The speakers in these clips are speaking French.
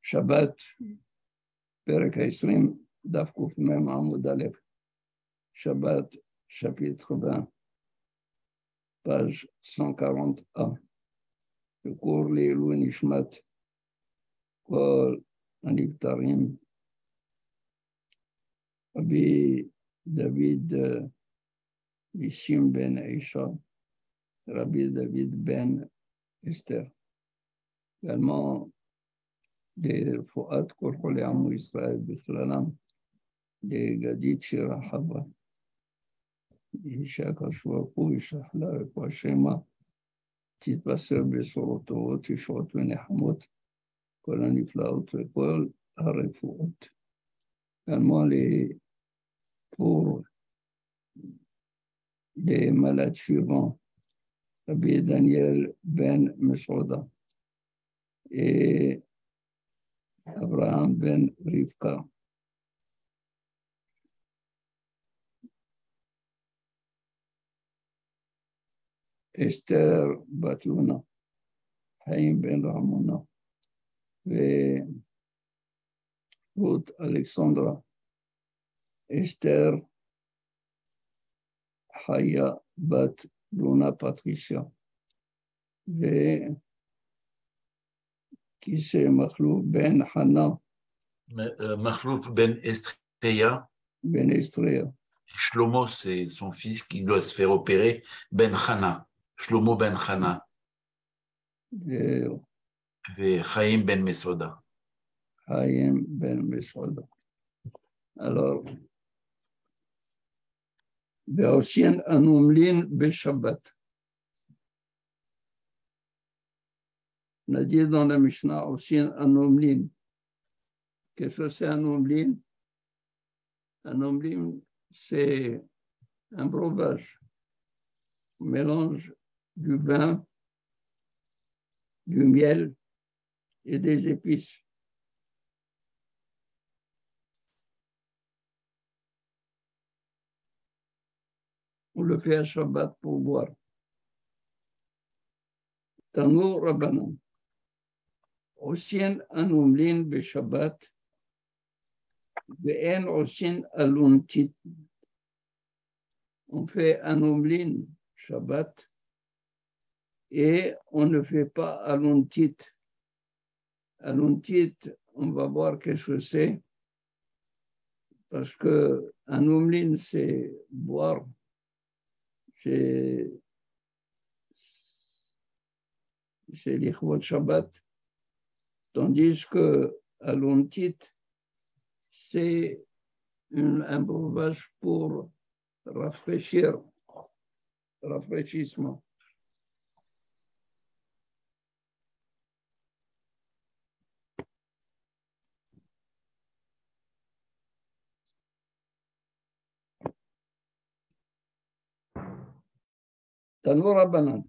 Shabbat, Perek Haïsrim, Daf Kouf Mem Amoud Aleph. Shabbat, chapitre 20, page 140a. Le cours Leilou Nishmat, Kol Aniftarim, Rabbi David Nishim ben Aisha, Rabbi David ben Esther. Également, des Fouad Korkole Amou Israël Bishlalam, des Gadit Shirahaba, Ishaq Ashwaku, Ishahla, Kwashema, Titpasser Besoroto, Tishot, Venehamot, Kolaniflaot, Kol, Harefout. Également, pour les malades suivants, Rabbi Daniel ben Mesouda et Abraham ben Rivka. Esther Batuna, Haïm ben Ramona, et Ruth Alexandra, Esther Haya Bat Luna Patricia, et qui c'est Makhlouf ben Hana. Makhlouf ben Estreya. Ben Estreya. Shlomo, c'est son fils qui doit se faire opérer, Ben Chana. Shlomo Ben Chana. Et Chaim Ben Mesouda. Chaim Ben Mesouda. Alors, Be'osien Anumlin Be'Shabbat. On a dit dans la Mishnah, Osien Anumlin. Qu'est-ce que c'est Anumlin? Anumlin, c'est un breuvage, un mélange du vin, du miel et des épices. On le fait à Shabbat pour boire. Tanour Rabbanan. Osien Anumlin Be'Shabbat. Ve'en Osien Aluntit. On fait Anumlin Shabbat et on ne fait pas Aluntit. Aluntit, on va voir qu'est-ce que c'est. Parce que Anumlin, c'est boire. C'est l'Ichvot Shabbat. Tandis que Aluntit, c'est un breuvage pour rafraîchissement. Tanour Rabbanan.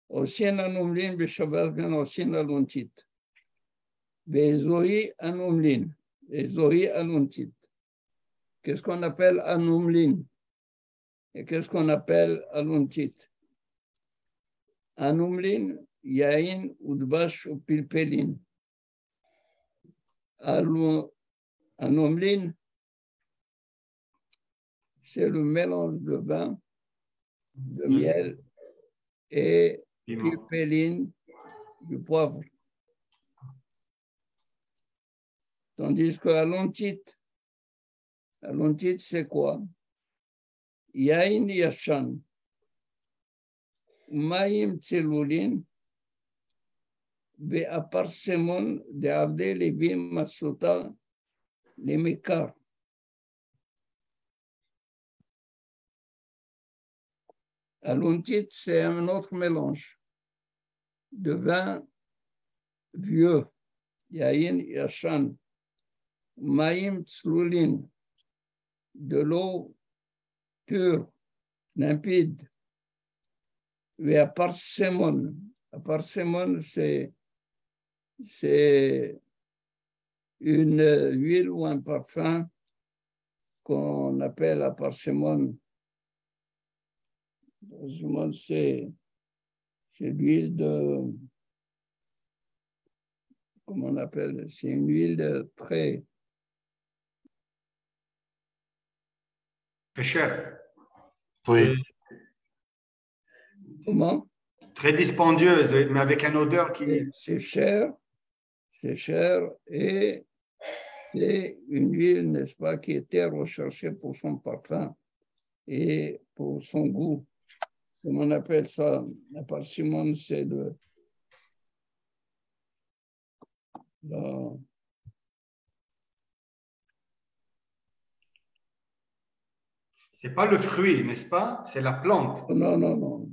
Osien Anumlin Be'Shabbat ben Osien Aluntit. Ve'ezoi Anumlin. Ezoi Aluntit. Qu'est-ce qu'on appelle Anumlin? Et qu'est-ce qu'on appelle Aluntit? Anumlin, Yain, Udbash ou Pilpelin. Anumlin, c'est le mélange de vin, de miel et Pilpelin, du poivre. Tandis que Aluntit, c'est quoi? Yain Yashan, Maïm Tselulin, Be'aparsemon de Avde Levim Masuta Lemekar. Aluntit, c'est un autre mélange de vin vieux, Yain Yashan, Maïm Tselulin, de l'eau pure, limpide. Et à parsemon, c'est une huile ou un parfum qu'on appelle à parsemon. C'est l'huile comment on appelle, c'est une huile très... Très cher. Oui. Comment? Très dispendieuse, mais avec une odeur qui... C'est cher et c'est une huile, n'est-ce pas, qui était recherchée pour son parfum et pour son goût. Comment on appelle ça? La parcimone, c'est la- C'est pas le fruit, n'est-ce pas? C'est la plante. non,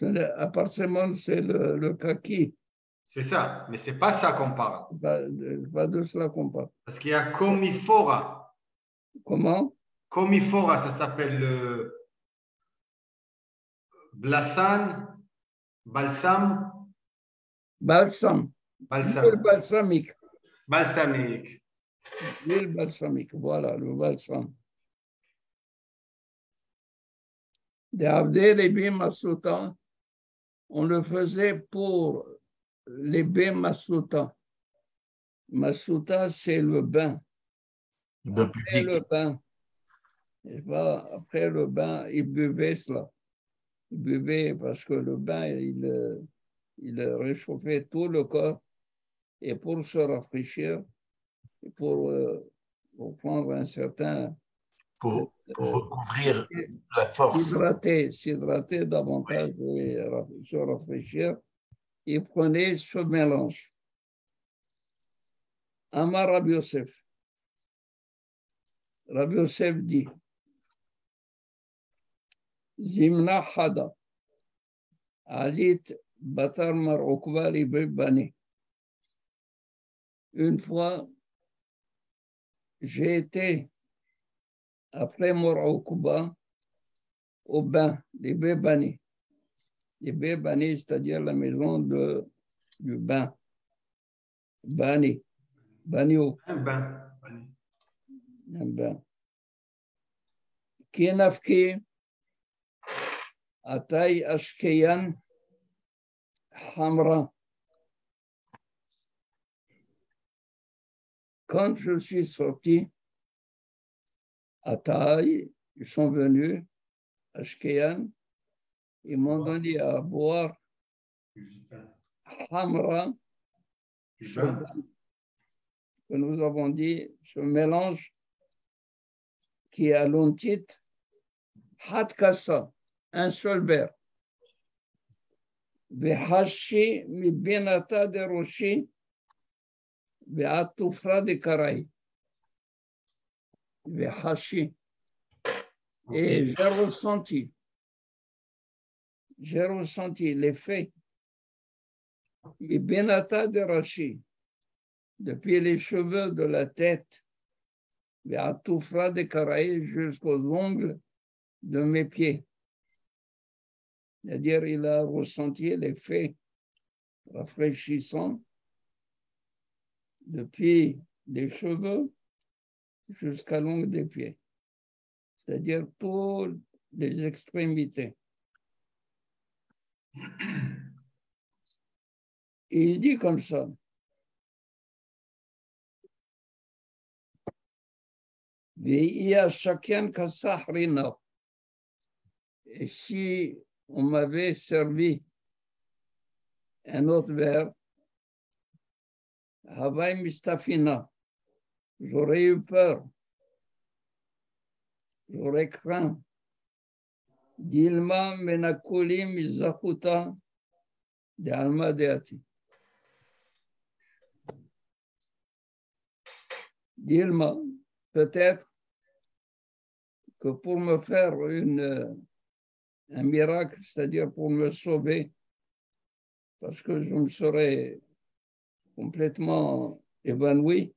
la parcimone, c'est le kaki. C'est ça. Mais c'est pas ça qu'on parle. Pas de cela qu'on parle. Parce qu'il y a comifora. Comment? Comifora, ça s'appelle le blasane, balsam, Balsam. L'huile balsam, balsamique. balsamique. L'huile balsamique, voilà, le balsam. Des Abdel et Bim Masuta, on le faisait pour les Bim Masuta. Masuta, c'est le bain. Le Après public. le bain, après le bain, ils buvaient cela. Ils buvaient parce que le bain, il réchauffait tout le corps. Et pour se rafraîchir, et pour prendre un certain... Pour recouvrir la force. S'hydrater davantage et se rafraîchir, il prenait ce mélange. Amar Rabbi Yosef. Rabbi Yosef dit Zimna Hada Alit Batar Mar Okva Libe Bani. Une fois, j'ai été après Mar Okba au bain, Libe Bani. Libe Bani, c'est-à-dire la maison du bain. Bani. Banio. Un bain. Un bain. Qui nafki Atay Ashkeyan Hamra. Quand je suis sorti à Taï, ils sont venus à Ashkeyan, ils m'ont donné à boire Hamra, ce vin que nous avons dit, ce mélange qui est à l'ontit, Hatkasa, un seul verre. Vehashi mi binata de roshi, ve'atufra de karai. Vehashi. Et j'ai ressenti l'effet mi binata de roshi, depuis les cheveux de la tête, ve'atufra de karai jusqu'aux ongles de mes pieds. C'est-à-dire, il a ressenti l'effet rafraîchissant depuis les cheveux jusqu'à l'ongle des pieds. C'est-à-dire toutes les extrémités. Et il dit comme ça. Et si on m'avait servi un autre verre, Havai Mistafina, j'aurais eu peur, j'aurais craint. Dilma Menakulim Izakuta de Alma Deati. Dilma, peut-être que pour me faire un miracle, c'est-à-dire pour me sauver, parce que je me serais complètement évanoui,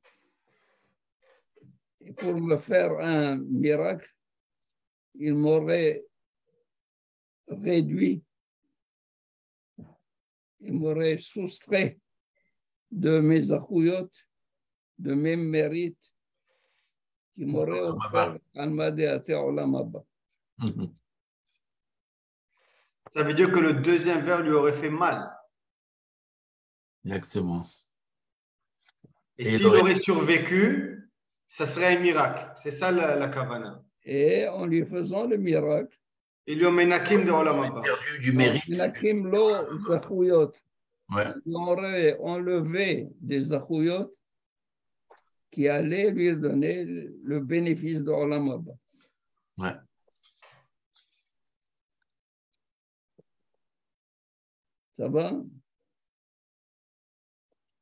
et pour me faire un miracle, il m'aurait réduit, il m'aurait soustrait de mes achouyot, de mes mérites, qui m'aurait offert Almadéate Olam Abba. Ça veut dire que le deuxième verre lui aurait fait mal. Exactement. Et Et s'il aurait survécu, ça serait un miracle. C'est ça la kavana. Et en lui faisant le miracle, Il lui menakim de Olam Haba. perdu du mérite. Menakim lo zachuyot. Ouais. Il aurait enlevé des zachuyot qui allaient lui donner le bénéfice de Olam Haba. Ouais. Ça va?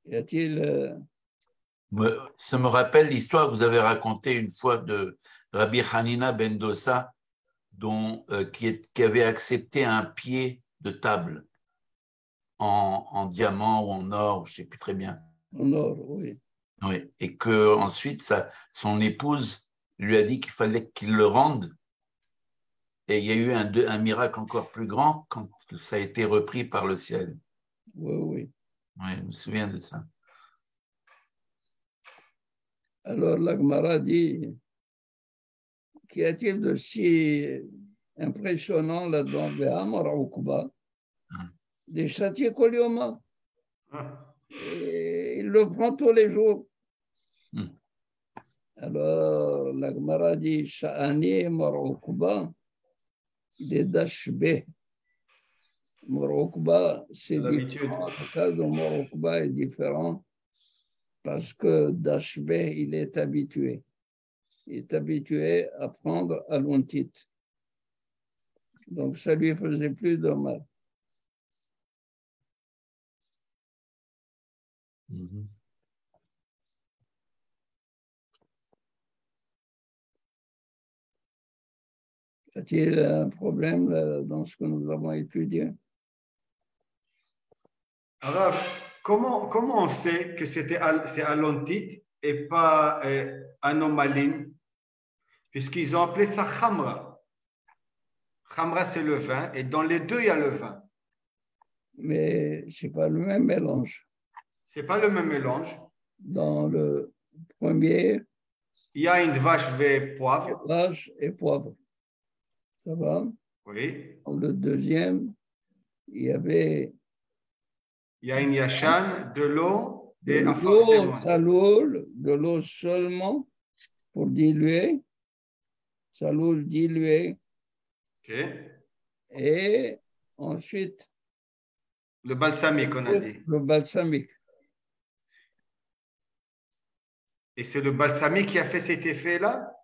Y a-t-il... Ça me rappelle l'histoire que vous avez racontée une fois de Rabbi Hanina ben Dossa, qui avait accepté un pied de table en diamant ou en or, je ne sais plus très bien. En or, oui. Oui. Et qu'ensuite, son épouse lui a dit qu'il fallait qu'il le rende. Et il y a eu un miracle encore plus grand quand ça a été repris par le ciel. Oui, oui. Oui, je me souviens de ça. Alors, la Gemara dit, qu'y a-t-il de si impressionnant là-dedans? Des châtiers Kolioma. Et il le prend tous les jours. Alors, la Gemara dit, Sha'ani Marokba, des Dashbe. Marokba, c'est différent. Le cas de Marokba est différent parce que Dashbe, il est habitué. Il est habitué à prendre à l'ontit. Donc, ça lui faisait plus de mal. Y a-t-il un problème dans ce que nous avons étudié? Alors, comment on sait que c'est alontit et pas anomaline, puisqu'ils ont appelé ça khamra. Khamra, c'est le vin, et dans les deux, il y a le vin. Mais ce n'est pas le même mélange. Ce n'est pas le même mélange. Dans le premier, il y a une vache et poivre. Vache et poivre. Ça va? Oui. Dans le deuxième, il y avait... Il y a une yachan, de l'eau et de l'eau saloul, de l'eau seulement pour diluer. Saloul dilué. Ok. Et ensuite... le balsamique, on a dit. Le balsamique. Et c'est le balsamique qui a fait cet effet-là?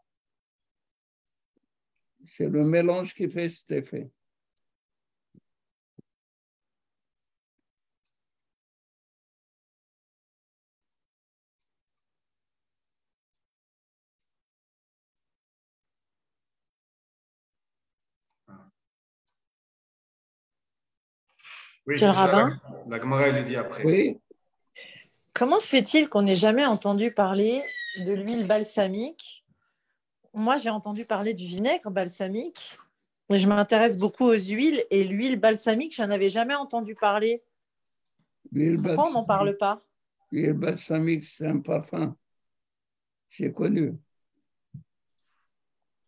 C'est le mélange qui fait cet effet. Oui, Monsieur le rabbin, la Gemara lui dit après. Oui. Comment se fait-il qu'on n'ait jamais entendu parler de l'huile balsamique? Moi, j'ai entendu parler du vinaigre balsamique, mais je m'intéresse beaucoup aux huiles et l'huile balsamique, je n'en avais jamais entendu parler. Pourquoi on n'en parle pas? L'huile balsamique, c'est un parfum. J'ai connu.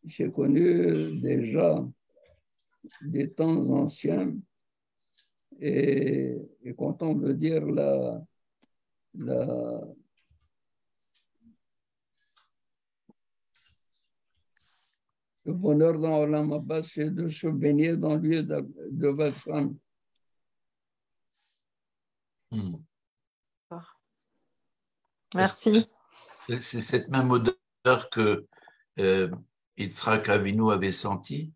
J'ai connu déjà des temps anciens. Et quand on veut dire le bonheur dans Olam Haba, c'est de se baigner dans l'huile de balsam. Merci. C'est cette même odeur que Yitzhak Avinu avait sentie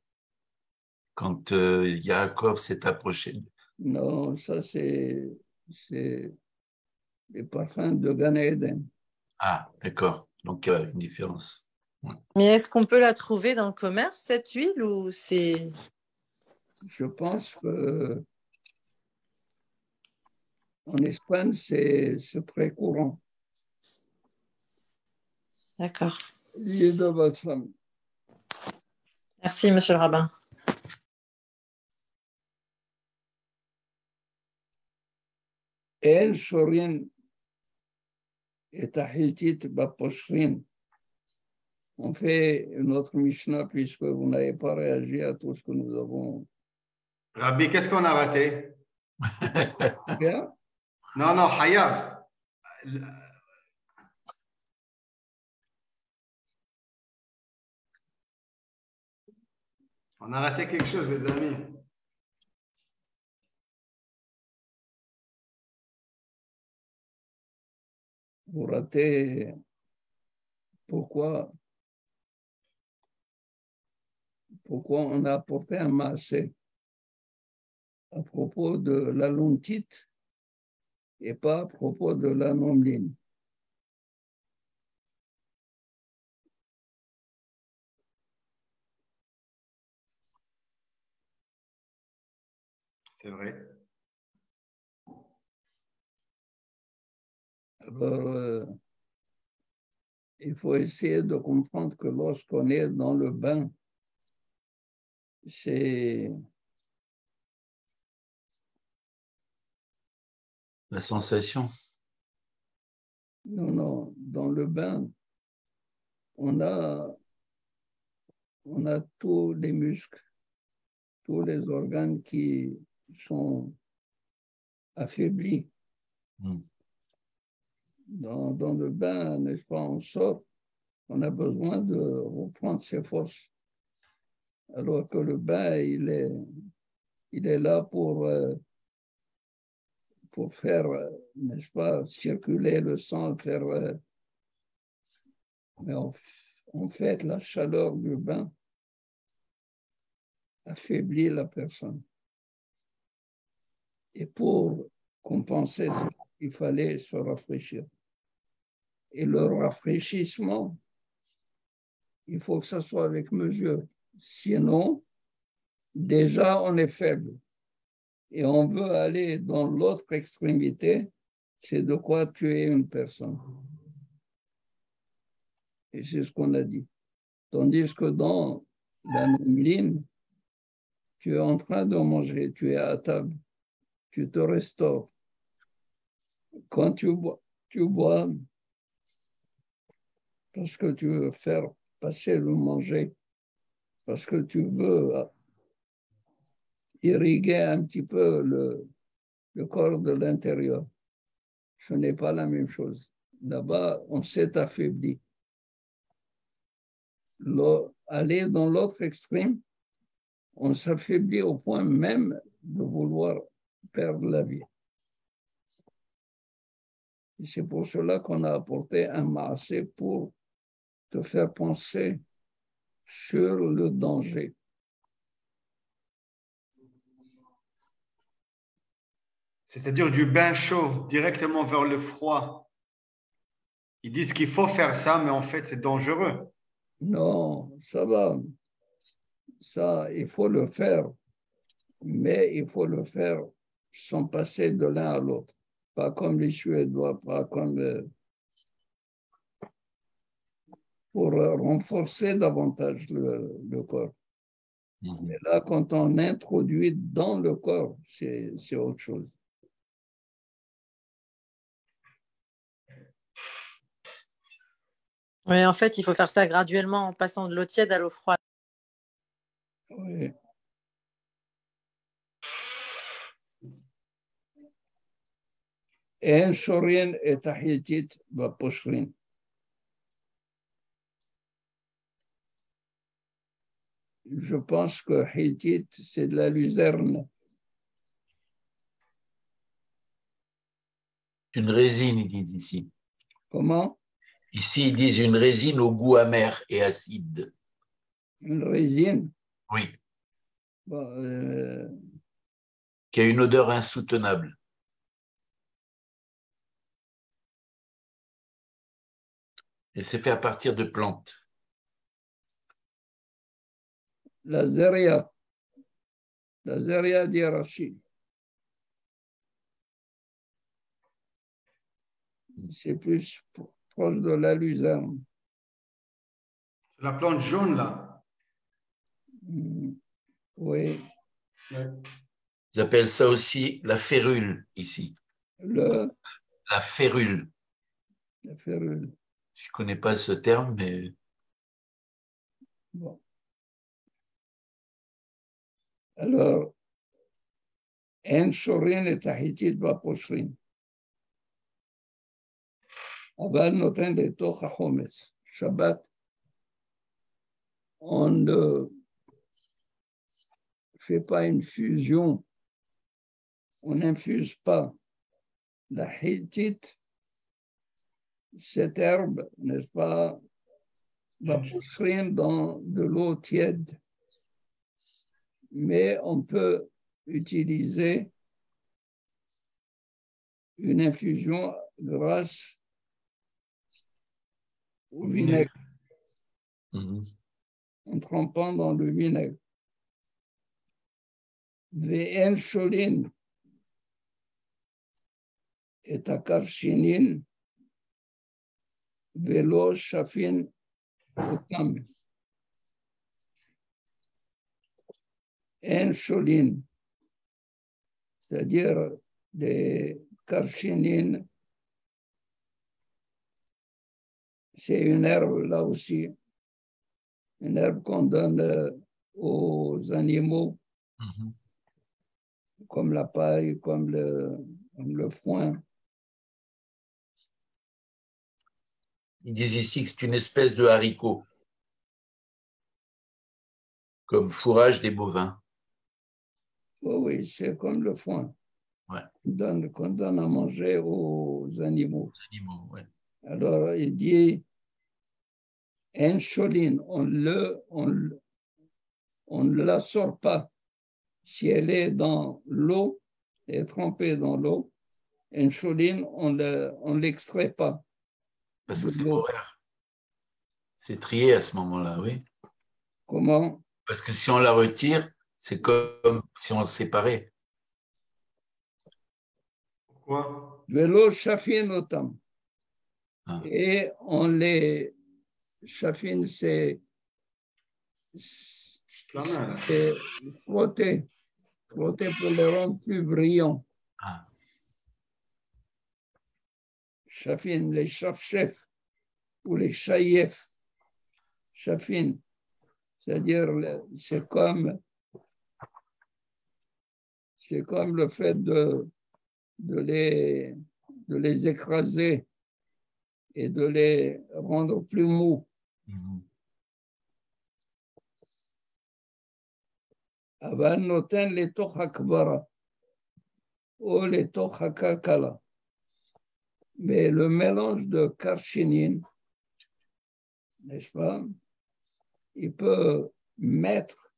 quand Yaakov s'est approché. Non, ça c'est les parfums de Gan Eden. Ah, d'accord. Donc, il y a une différence. Mais est-ce qu'on peut la trouver dans le commerce, cette huile, ou c'est... Je pense que en Espagne, c'est très courant. D'accord. L'huile de balsam. Merci, monsieur le rabbin. El shorin et tahiltit baposhrin. On fait une autre Mishnah puisque vous n'avez pas réagi à tout ce que nous avons. Rabbi, qu'est-ce qu'on a raté? Bien. Non, non, Hayab. On a raté quelque chose, les amis. Vous ratez. Pourquoi on a apporté un massé à propos de la lontite et pas à propos de la nomline? C'est vrai. Alors, il faut essayer de comprendre que lorsqu'on est dans le bain, c'est La sensation. non, dans le bain, on a tous les muscles, tous les organes qui sont affaiblis. Dans le bain, n'est-ce pas, on sort, on a besoin de reprendre ses forces. Alors que le bain, il est là pour faire, n'est-ce pas, circuler le sang, mais en fait, la chaleur du bain affaiblit la personne. Et pour compenser ça, il fallait se rafraîchir. Et le rafraîchissement, il faut que ça soit avec mesure. Sinon, déjà, on est faible. Et on veut aller dans l'autre extrémité, c'est de quoi tuer une personne. Et c'est ce qu'on a dit. Tandis que dans la nomline, tu es en train de manger, tu es à table, tu te restaures. Quand tu bois parce que tu veux faire passer le manger, parce que tu veux irriguer un petit peu le corps de l'intérieur. Ce n'est pas la même chose. Là-bas, on s'est affaibli. Aller dans l'autre extrême, on s'affaiblit au point même de vouloir perdre la vie. C'est pour cela qu'on a apporté un massé pour te faire penser sur le danger. C'est-à-dire du bain chaud directement vers le froid. Ils disent qu'il faut faire ça, mais en fait, c'est dangereux. Non, ça va. Ça, il faut le faire, mais il faut le faire sans passer de l'un à l'autre. Pas comme les Suédois, pas comme pour renforcer davantage le corps. Mais là, quand on introduit dans le corps, c'est autre chose. Oui, en fait, il faut faire ça graduellement en passant de l'eau tiède à l'eau froide. Oui. En shorin et tahitit baposhrin. Je pense que Hittite, c'est de la luzerne. Une résine, ils disent ici. Comment? Ici, ils disent une résine au goût amer et acide. Une résine? Oui. Bon, Qui a une odeur insoutenable. Et c'est fait à partir de plantes. la zeria d'Irachi. C'est plus proche de la luzerne. La plante jaune, là. Oui. Ils appellent ça aussi la férule ici. La férule. La férule. Je ne connais pas ce terme, mais... Bon. Alors, En shorin et tahitit baposhrin. אבל נותן לתוך החומץ. שבת, on ne fait pas une fusion, on n'infuse pas la hittite, cette herbe, n'est-ce pas, va pousser dans de l'eau tiède. Mais on peut utiliser une infusion grâce au vinaigre, en trempant dans le vinaigre. Ve'en sholin et akarshinin ve'lo shafin otam. En sholin, c'est-à-dire des karchinines, c'est une herbe là aussi, une herbe qu'on donne aux animaux, comme la paille, comme le foin. Ils disent ici que c'est une espèce de haricot, comme fourrage des bovins. Oh oui, c'est comme le foin. Ouais. Qu'on donne à manger aux animaux. Ouais. Alors, il dit, un choline, on ne la sort pas. Si elle est dans l'eau, elle est trempée dans l'eau, un choline, on ne l'extrait pas. Parce que c'est horaire. C'est trié à ce moment-là, oui. Comment? Parce que si on la retire, c'est comme si on le séparait. Pourquoi? Vélo chafine autant. Ah. Et on les chafine, c'est frotter pour les rendre plus brillants. Ah. Chafine, les chef ou les chaïefs. Chafine, c'est-à-dire c'est comme le fait de les écraser et de les rendre plus mous. אבל נותן לתוך הקברה ou לתוך הכלכלה. Mais le mélange de karchinine, n'est-ce pas, il peut mettre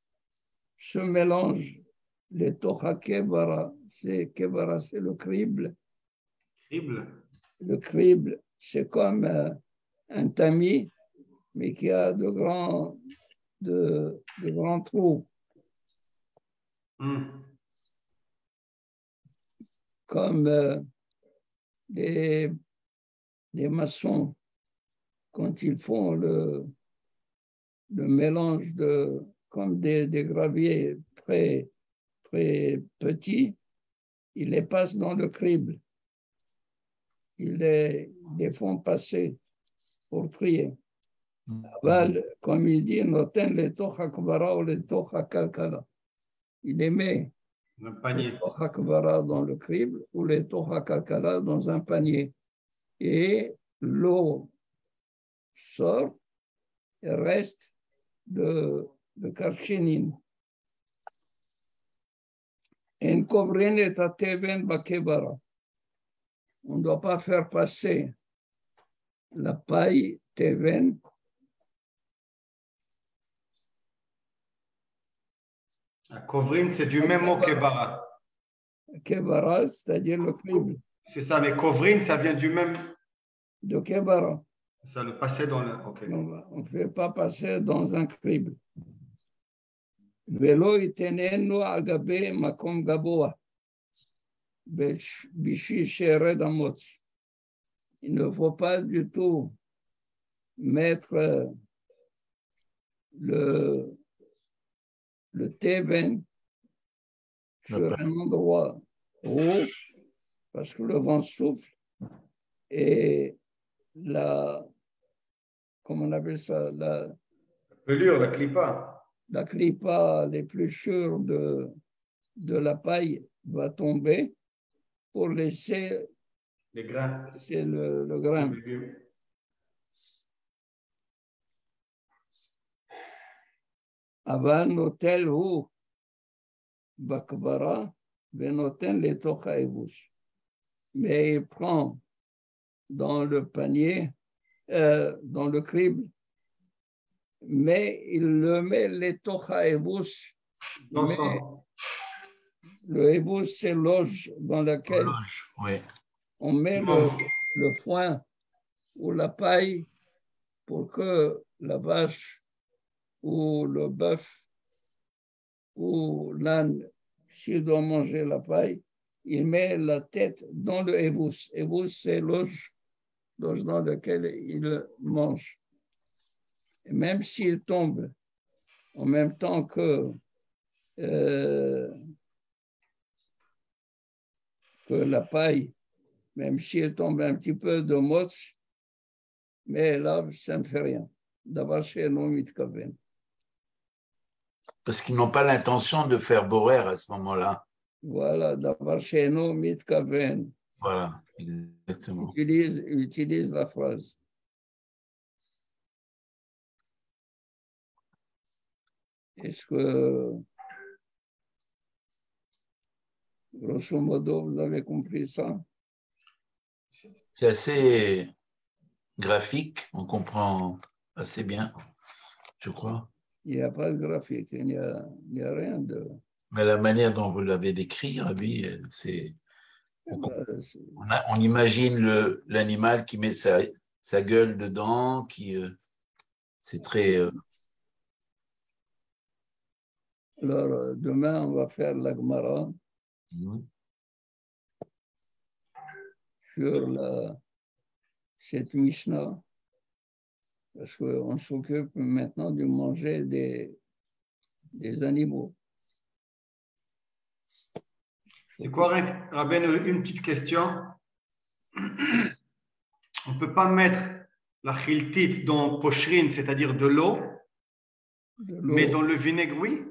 ce mélange, לתוך הכברה, c'est le crible. Crible. Le crible, c'est comme un tamis, mais qui a de grands trous. Comme des maçons, quand ils font le mélange comme des graviers très, très petits, ils les passent dans le crible. Ils les font passer pour trier. Aval, comme il dit, noten le toch hakvara ou le toch hakalkala. Il les met un panier. le toch hakvara dans le crible ou le toch hakalkala dans un panier. Et l'eau sort et reste de karchinine. En kovrin et ateven bakebara. On ne doit pas faire passer la paille teven La Kovrin, c'est du même mot Kebara. Kebara, c'est-à-dire le crible. C'est ça, mais Kovrin, ça vient du même. De Kebara. Ça le passait dans le. Okay. On ne fait pas passer dans un crible. Velo itenenu agabe makom gaboa. Bishi shered amot. Il ne faut pas du tout mettre le teven sur un endroit haut parce que le vent souffle et comment on appelle ça, la pelure, la clipa. La clipa l'épluchure de la paille va tomber pour laisser Les grains. c'est le grain. Les légumes. אבל נוטל הוא בקברה ונותן לתוך האבוש. Mais il prend dans le panier, dans le crible, mais il le met לתוך האבוש. Dans son. Le ébouche, c'est l'auge dans laquelle Horloge, oui. on met le foin ou la paille pour que la vache ou le bœuf ou l'âne, s'il doit manger la paille, il met la tête dans le ébouche. Ébouche, c'est l'auge dans lequel il mange. Et même s'il tombe en même temps que la paille, même si elle tombe un petit peu de motch, mais là, ça ne fait rien. D'abord, chez nous, mitkaven. Parce qu'ils n'ont pas l'intention de faire borer à ce moment-là. Voilà, d'abord, chez nous, mitkaven. Voilà, exactement. Utilise la phrase. Est-ce que, grosso modo, vous avez compris ça? C'est assez graphique, on comprend assez bien, je crois. Il n'y a pas de graphique, il n'y a rien de... Mais la manière dont vous l'avez décrit, Rabbi, c'est... On imagine l'animal qui met sa gueule dedans, c'est très... Alors, demain, on va faire la Gemara sur cette Mishnah, parce qu'on s'occupe maintenant de manger des animaux. C'est quoi, Rabbeinu, une petite question? On ne peut pas mettre la chiltit dans pocherine, c'est-à-dire de l'eau, mais dans le vinaigre, oui?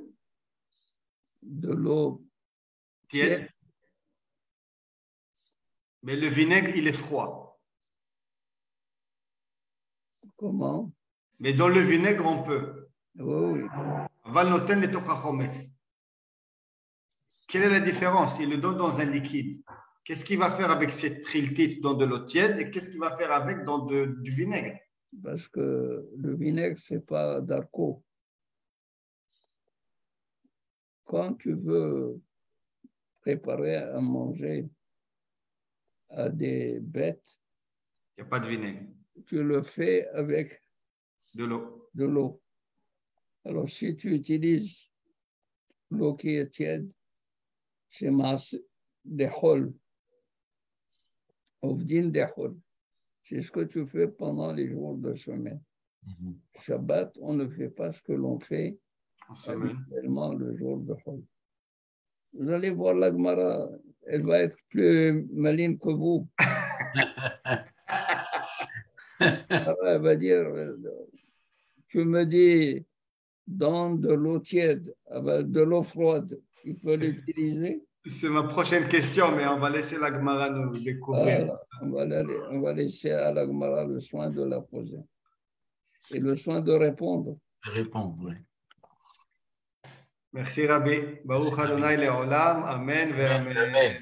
De l'eau tiède. Mais le vinaigre, il est froid. Comment? Mais dans le vinaigre, on peut. Oui. Valnoten le tochachometz. Quelle est la différence? Il le donne dans un liquide. Qu'est-ce qu'il va faire avec cette chiltit dans de l'eau tiède et qu'est-ce qu'il va faire avec dans du vinaigre? Parce que le vinaigre, ce n'est pas d'arco. Quand tu veux préparer à manger à des bêtes, il n'y a pas de vinaigre. Tu le fais avec de l'eau. De l'eau. Alors, si tu utilises l'eau qui est tiède, c'est masse de hol, ovdin de hol. C'est ce que tu fais pendant les jours de semaine. Shabbat, on ne fait pas ce que l'on fait habituellement le jour de hol. Vous allez voir la Gemara, elle va être plus maligne que vous. Elle va dire, tu me dis, dans de l'eau tiède, avec de l'eau froide, il peut l'utiliser? C'est ma prochaine question, mais on va laisser la Gemara nous découvrir. On va laisser à la Gemara le soin de la poser. Et le soin de répondre. Répondre, oui. Merci Rabbi. Baruch Adonai Leolam. Amen. Amen.